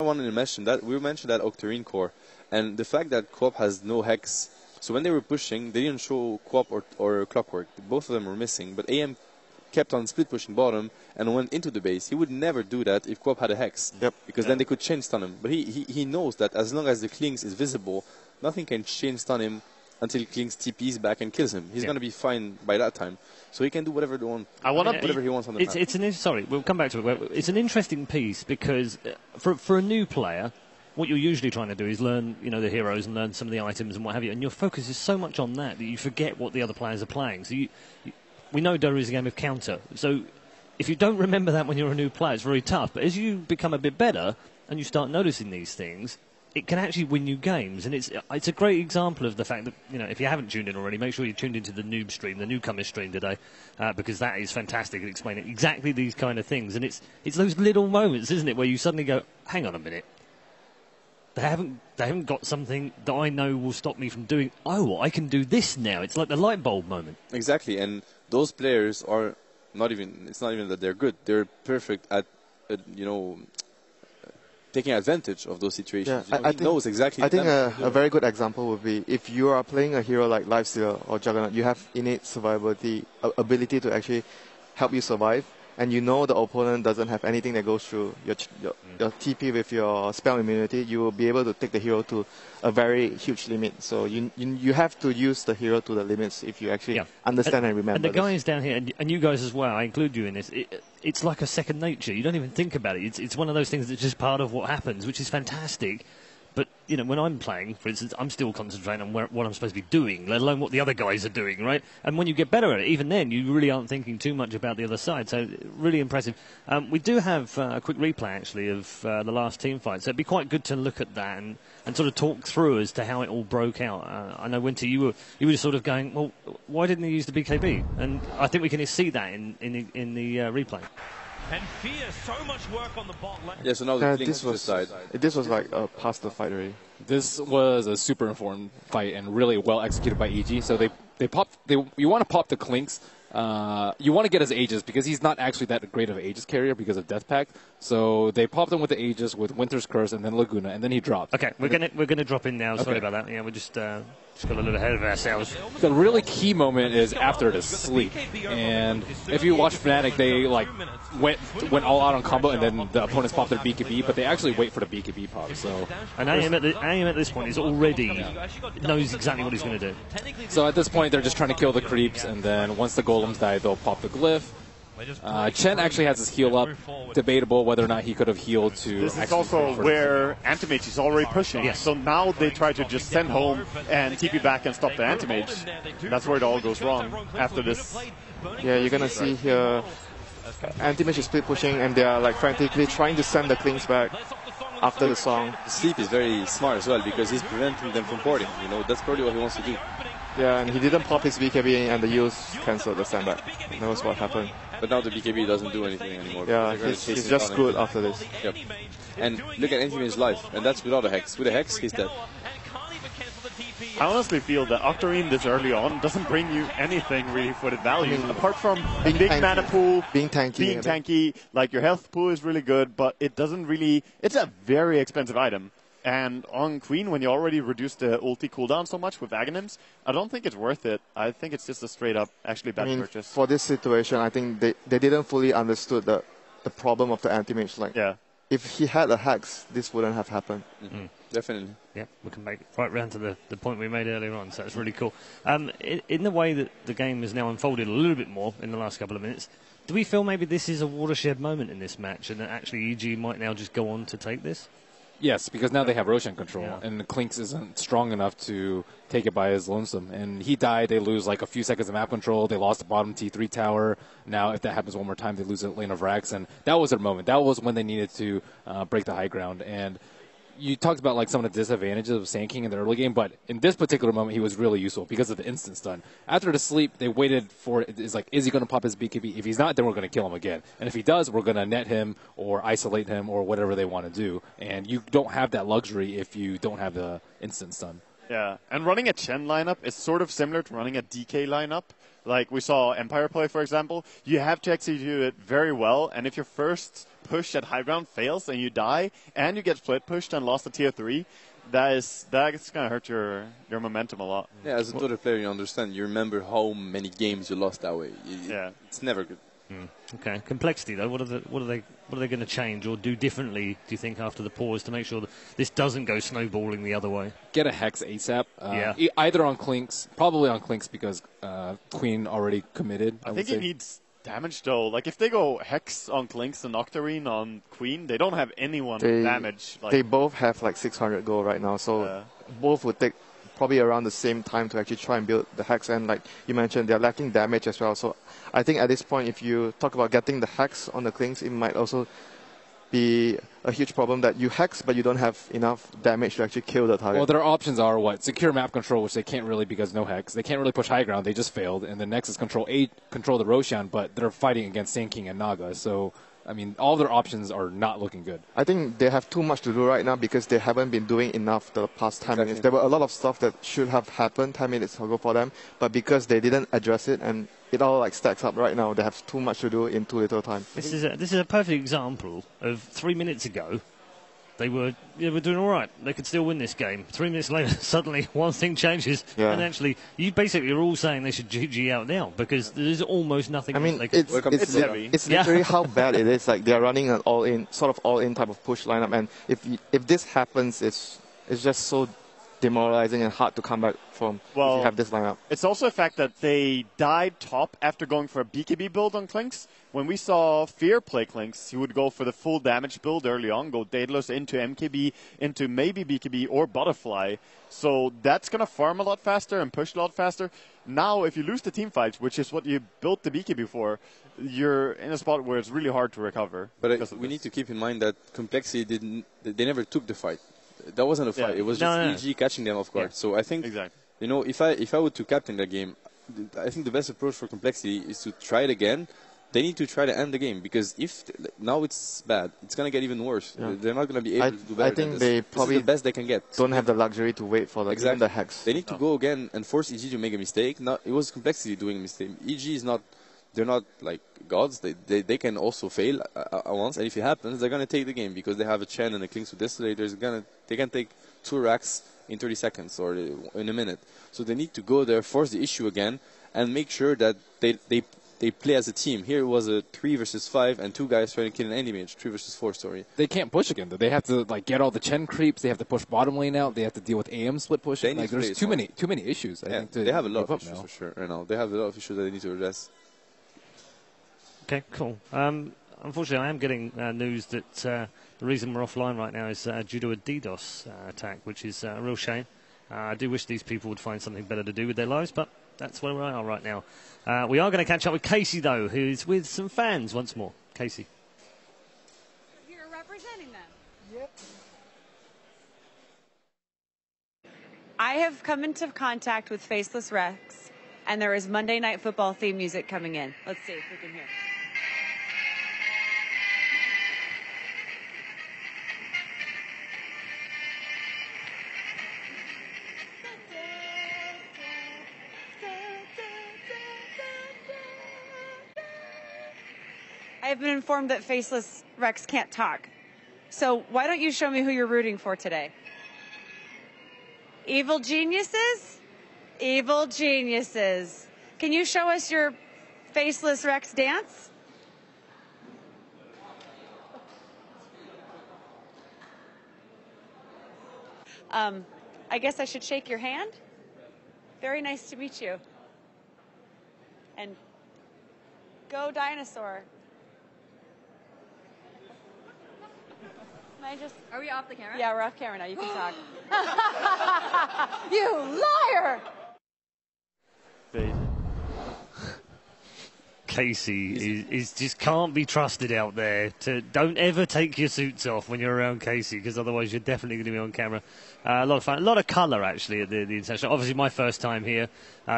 I wanted to mention that we mentioned that Octarine core and the fact that Co-op has no hex. So when they were pushing, they didn't show Co-op or Clockwork. Both of them were missing, but AM kept on split pushing bottom and went into the base. He would never do that if Co-op had a hex, because then they could chain stun him. But he knows that as long as the Klings is visible, nothing can chain stun him until Klings TPs back and kills him. He's going to be fine by that time. So he can do whatever he wants. Whatever he wants on the map. Sorry, we'll come back to it. It's an interesting piece because for a new player, what you're usually trying to do is learn, the heroes and learn some of the items and what have you. And your focus is so much on that you forget what the other players are playing. So we know Dota is a game of counter. So if you don't remember that when you're a new player, it's very tough. But as you become a bit better and you start noticing these things, it can actually win you games, and it's a great example of the fact that, if you haven't tuned in already, make sure you tuned into the noob stream, the newcomer stream today, because that is fantastic at explaining exactly these kind of things. And it's those little moments, isn't it, where you suddenly go, hang on a minute, they haven't got something that I know will stop me from doing. Oh, I can do this now. It's like the light bulb moment. Exactly, and those players are not even. It's not even that they're good. They're perfect at taking advantage of those situations. Yeah, he knows exactly. I think a very good example would be if you are playing a hero like Lifestealer or Juggernaut, you have innate survivability, ability to actually help you survive, and you know the opponent doesn't have anything that goes through your TP with your spell immunity, you will be able to take the hero to a very huge limit. So you have to use the hero to the limits if you actually understand and remember. And the guys down here, and you guys as well, I include you in this, it's like a second nature. You don't even think about it. It's one of those things that's just part of what happens, which is fantastic. But, when I'm playing, for instance, I'm still concentrating on what I'm supposed to be doing, let alone what the other guys are doing, right? And when you get better at it, even then, you really aren't thinking too much about the other side. So, really impressive. We do have a quick replay, actually, of the last team fight. So, it'd be quite good to look at that and sort of talk through as to how it all broke out. I know, Winter, you were just sort of going, well, why didn't he use the BKB? And I think we can see that in the replay. And Fear, so much work on the bot lane. Yeah, so now this was like past the fight already. This was a super informed fight and really well executed by EG. So you want to pop the Clinks. You want to get his Aegis because he's not actually that great of an Aegis carrier because of Death Pact. So they popped him with the Aegis with Winter's Curse and then Laguna, and then he dropped. Okay, we're gonna drop in now. Sorry about that. Yeah, we just got a little ahead of ourselves. The really key moment is after the sleep, and if you watch Fnatic, they went all out on combo, and then the opponents pop their BKB, but they actually wait for the BKB pop. So and AM at this point is already knows exactly what he's going to do. So at this point, they're just trying to kill the creeps, and then once the golems die, they'll pop the glyph. Chen actually has his heal up. Debatable whether or not he could have healed to. This is also where Anti-Mage is already pushing. Yes. So now they try to just send home and TP back and stop the Anti-Mage. That's where it all goes wrong after this. Yeah, you're gonna see here Anti-Mage is split pushing and they are frantically trying to send the Klings back after the song. Sleep is very smart as well because he's preventing them from porting. That's probably what he wants to do. Yeah, and he didn't pop his BKB and the use cancelled the sandback. That was what happened. But now the BKB doesn't do anything anymore. Yeah, he's just screwed after this. Yep. And look at Anti-Mage's life, and that's without a Hex. With a Hex, he's dead. I honestly feel that Octarine this early on doesn't bring you anything really for the value, apart from being big tanky, mana pool, being tanky. Like your health pool is really good, but it doesn't really. It's a very expensive item. And on Queen, when you already reduced the ulti cooldown so much with Aghanims, I don't think it's worth it. I think it's just a straight up, actually bad purchase. For this situation, I think they didn't fully understood the problem of the Anti-Mage. If he had a Hex, this wouldn't have happened. Mm-hmm. Definitely. Yeah, we can make right round to the point we made earlier on, so that's really cool. In the way that the game has now unfolded a little bit more in the last couple of minutes, do we feel maybe this is a watershed moment in this match and that actually EG might now just go on to take this? Yes, because now they have Roshan control, and Klinks isn't strong enough to take it by his lonesome. And he died, they lose a few seconds of map control, they lost the bottom T3 tower. Now, if that happens one more time, they lose a lane of Rax, and that was their moment. That was when they needed to break the high ground. And you talked about some of the disadvantages of Sand King in the early game, but in this particular moment, he was really useful because of the instant stun. After the sleep, they waited for it. It's is he going to pop his BKB? If he's not, then we're going to kill him again. And if he does, we're going to net him or isolate him or whatever they want to do. And you don't have that luxury if you don't have the instant stun. Yeah, and running a Chen lineup is sort of similar to running a DK lineup. Like we saw Empire play, for example. You have to execute it very well, and if your first push at high ground fails and you die, and you get split pushed and lost to tier 3, that's going to hurt your momentum a lot. Yeah, as a Dota player, you understand. You remember how many games you lost that way. Yeah. It's never good. Okay, complexity though. What are they going to change or do differently? Do you think after the pause to make sure that this doesn't go snowballing the other way? Get a Hex ASAP. Yeah. Either on Clinks, probably on Clinks because Queen already committed. I think it needs damage though. Like if they go Hex on Clinks and Octarine on Queen, they don't have anyone with damage. They both have like 600 gold right now, so both would take probably around the same time to actually try and build the Hex. And like you mentioned, they're lacking damage as well. So I think at this point, if you talk about getting the Hex on the Clinks, it might also be a huge problem that you Hex, but you don't have enough damage to actually kill the target. Well, their options are what? Secure map control, which they can't really because no Hex. They can't really push high ground. They just failed. And the next is control the Roshan, but they're fighting against Sand King and Naga. So, I mean, all their options are not looking good. I think they have too much to do right now because they haven't been doing enough the past 10 minutes. There were a lot of stuff that should have happened 10 minutes ago for them, but because they didn't address it and it all like stacks up right now, they have too much to do in too little time. This is a perfect example of 3 minutes ago. They were doing all right. They could still win this game. 3 minutes later, suddenly one thing changes, and actually, you basically are all saying they should GG out now because there's almost nothing. I mean, they can it's literally how bad it is. Like they are running an all-in type of push lineup, and if this happens, it's just so demoralizing and hard to come back from if you have this lineup. It's also a fact that they died top after going for a BKB build on Clinks. When we saw Fear play Clinks, he would go for the full damage build early on, go Daedalus into MKB, into maybe BKB or Butterfly. So that's going to farm a lot faster and push a lot faster. Now, if you lose the team fights, which is what you built the BKB for, you're in a spot where it's really hard to recover. But we need to keep in mind that Complexity they never took the fight. That wasn't a fight. It was just EG catching them off guard. So I think, you know, if I were to captain that game, I think the best approach for Complexity is to try it again. They need to try to end the game because if now it's bad, it's gonna get even worse. Yeah. They're not gonna be able to do better. I think than they this. probably This is the best they can get. Don't have the luxury to wait for the Hex. They need to go again and force EG to make a mistake. It was Complexity doing a mistake. EG is not. They're not like gods. They can also fail once, and if it happens, they're gonna take the game because they have a Chen and a Clinks with Destillators. They can take 2 racks in 30 seconds or in a minute. So they need to go there, force the issue again, and make sure that they play as a team. Here it was a 3 versus 5 and 2 guys trying to kill an enemy mage. 3 versus 4, sorry. They can't push again though. They have to like get all the Chen creeps. They have to push bottom lane out. They have to deal with AM split pushing. Like there's too many issues. I think they have a lot of issues now. for sure. Right now they have a lot of issues that they need to address. Okay, cool. Unfortunately, I am getting news that the reason we're offline right now is due to a DDoS attack, which is a real shame. I do wish these people would find something better to do with their lives, but that's where we are right now. We are going to catch up with Casey, though, who's with some fans once more. Casey. You're representing them. Yep. I have come into contact with Faceless Rex, and there is Monday Night Football theme music coming in. Let's see if we can hear. I have been informed that Faceless Rex can't talk. So why don't you show me who you're rooting for today? Evil geniuses? Evil geniuses. Can you show us your Faceless Rex dance? I guess I should shake your hand. Very nice to meet you. And go dinosaur. Are we off the camera? Yeah, we're off camera now. You can talk. You liar! Casey is just can't be trusted out there. Don't ever take your suits off when you're around Casey, because otherwise you're definitely going to be on camera. A lot of fun, a lot of colour actually at the international. Obviously, my first time here,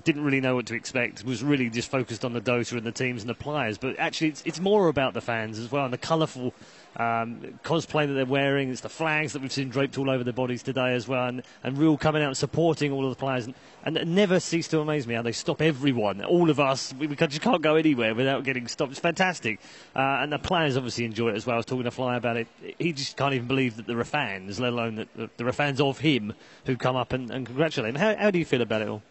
didn't really know what to expect. Was really just focused on the Dota and the teams and the players. But actually, it's more about the fans as well and the colourful cosplay that they're wearing. It's the flags that we've seen draped all over their bodies today as well, and real coming out and supporting all of the players. And it never cease to amaze me how they stop everyone, all of us. We just can't go anywhere without getting stopped. It's fantastic. And the players obviously enjoy it as well. I was talking to Fly about it. He just can't even believe that there are fans, let alone that there are fans of him who come up and congratulate him. How do you feel about it all?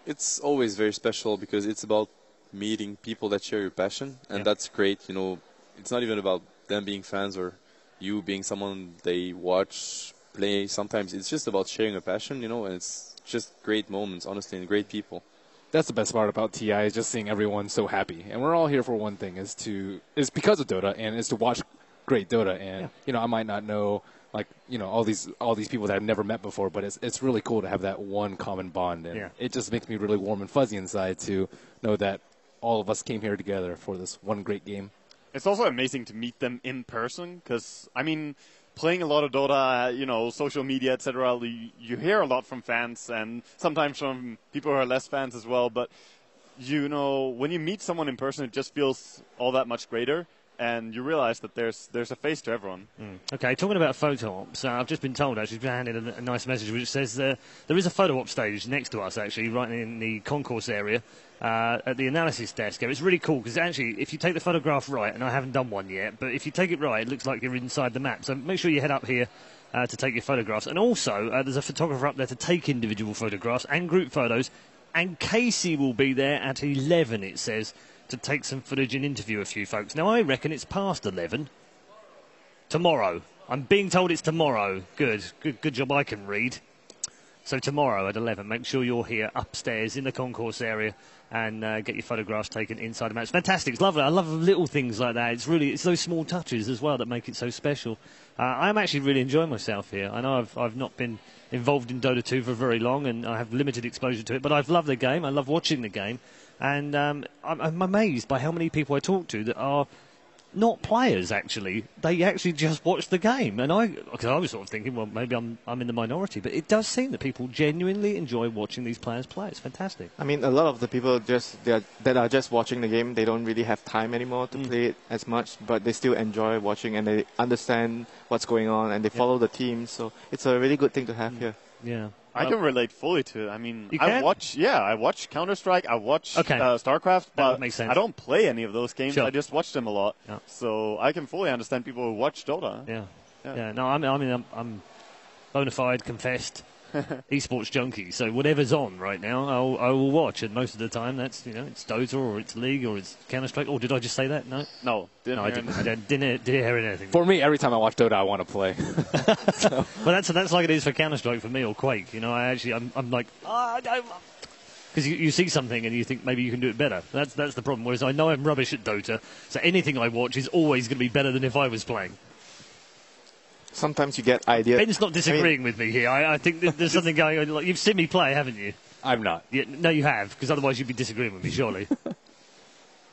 It's always very special because it's about meeting people that share your passion, and that's great. You know, it's not even about them being fans or you being someone they watch play. Sometimes it's just about sharing a passion, you know, and it's just great moments, honestly, and great people. That's the best part about TI is just seeing everyone so happy. And we're all here for one thing, is because of Dota, and is to watch great Dota. And you know, I might not know, like, you know, all these people that I've never met before, but it's really cool to have that one common bond, and it just makes me really warm and fuzzy inside to know that all of us came here together for this one great game. It's also amazing to meet them in person, because I mean, playing a lot of Dota, you know, social media, etc., you hear a lot from fans, and sometimes from people who are less fans as well. But you know, when you meet someone in person, it just feels all that much greater. And you realize that there's a face to everyone. Okay, talking about photo ops, I've just been told, actually, been handed a nice message which says there is a photo op stage next to us, actually, right in the concourse area at the analysis desk. It's really cool because actually, if you take the photograph right, and I haven't done one yet, but if you take it right, it looks like you're inside the map. So make sure you head up here to take your photographs. And also, there's a photographer up there to take individual photographs and group photos. And Casey will be there at 11, it says, to take some footage and interview a few folks. Now, I reckon it's past 11. Tomorrow. I'm being told it's tomorrow. Good job I can read. So tomorrow at 11, make sure you're here upstairs in the concourse area and get your photographs taken inside the match. It's fantastic. It's lovely. I love little things like that. It's those small touches as well that make it so special. I'm actually really enjoying myself here. I know I've not been involved in Dota 2 for very long, and I have limited exposure to it, but I've loved the game. I love watching the game. And I'm amazed by how many people I talk to that are not players, actually. They actually just watch the game. And because I was sort of thinking, well, maybe I'm in the minority. But it does seem that people genuinely enjoy watching these players play. It's fantastic. I mean, a lot of the people that are just watching the game, they don't really have time anymore to play it as much, but they still enjoy watching and they understand what's going on and they follow the team. So it's a really good thing to have here. Yeah. I can relate fully to it. I mean, You I can? watch Counter-Strike, I watch StarCraft, but makes sense. I don't play any of those games. Sure. I just watch them a lot. Yeah. So I can fully understand people who watch Dota. Yeah. No, I'm bona fide, confessed esports junkie. So whatever's on right now, I will watch. And most of the time, that's it's Dota or it's League or it's Counter-Strike. Or did I just say that? No. No, I didn't hear anything. For me, every time I watch Dota, I want to play. Well, that's like it is for Counter-Strike for me or Quake. I'm like, because you see something and you think maybe you can do it better. That's the problem. Whereas I know I'm rubbish at Dota, so anything I watch is always going to be better than if I was playing. Sometimes you get ideas. Ben's not disagreeing with me here. I think there's something going on. Like, you've seen me play, haven't you? I'm not. No, you have, because otherwise you'd be disagreeing with me, surely.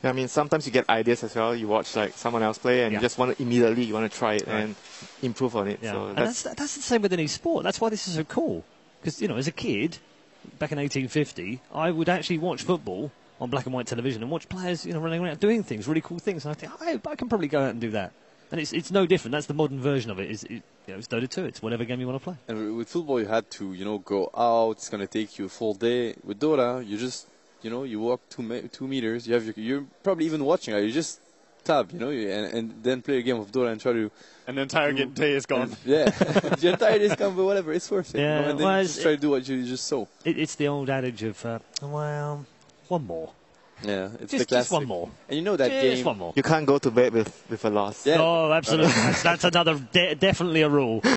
I mean, sometimes you get ideas as well. You watch like someone else play, and you just want to immediately try it and improve on it. Yeah. So And that's the same with any sport. That's why this is so cool. Because as a kid, back in 1850, I would actually watch football on black and white television and watch players, running around doing things, really cool things. And I think, I can probably go out and do that. And it's no different. That's the modern version of it. It's Dota 2. It's whatever game you want to play. And with football, you had to, go out. It's going to take you a full day. With Dota, you just, you walk 2 meters. You're probably even watching. You just tab, and then play a game of Dota and try to. And the entire day is gone. The entire day is gone, but whatever, it's worth it. Yeah, And then just try to do what you just saw. It's the old adage of, one more. Yeah, it's Just the classic. one more. And you know that Just game. one more. you can't go to bed with a loss. Yeah. Oh, absolutely. That's another, definitely a rule.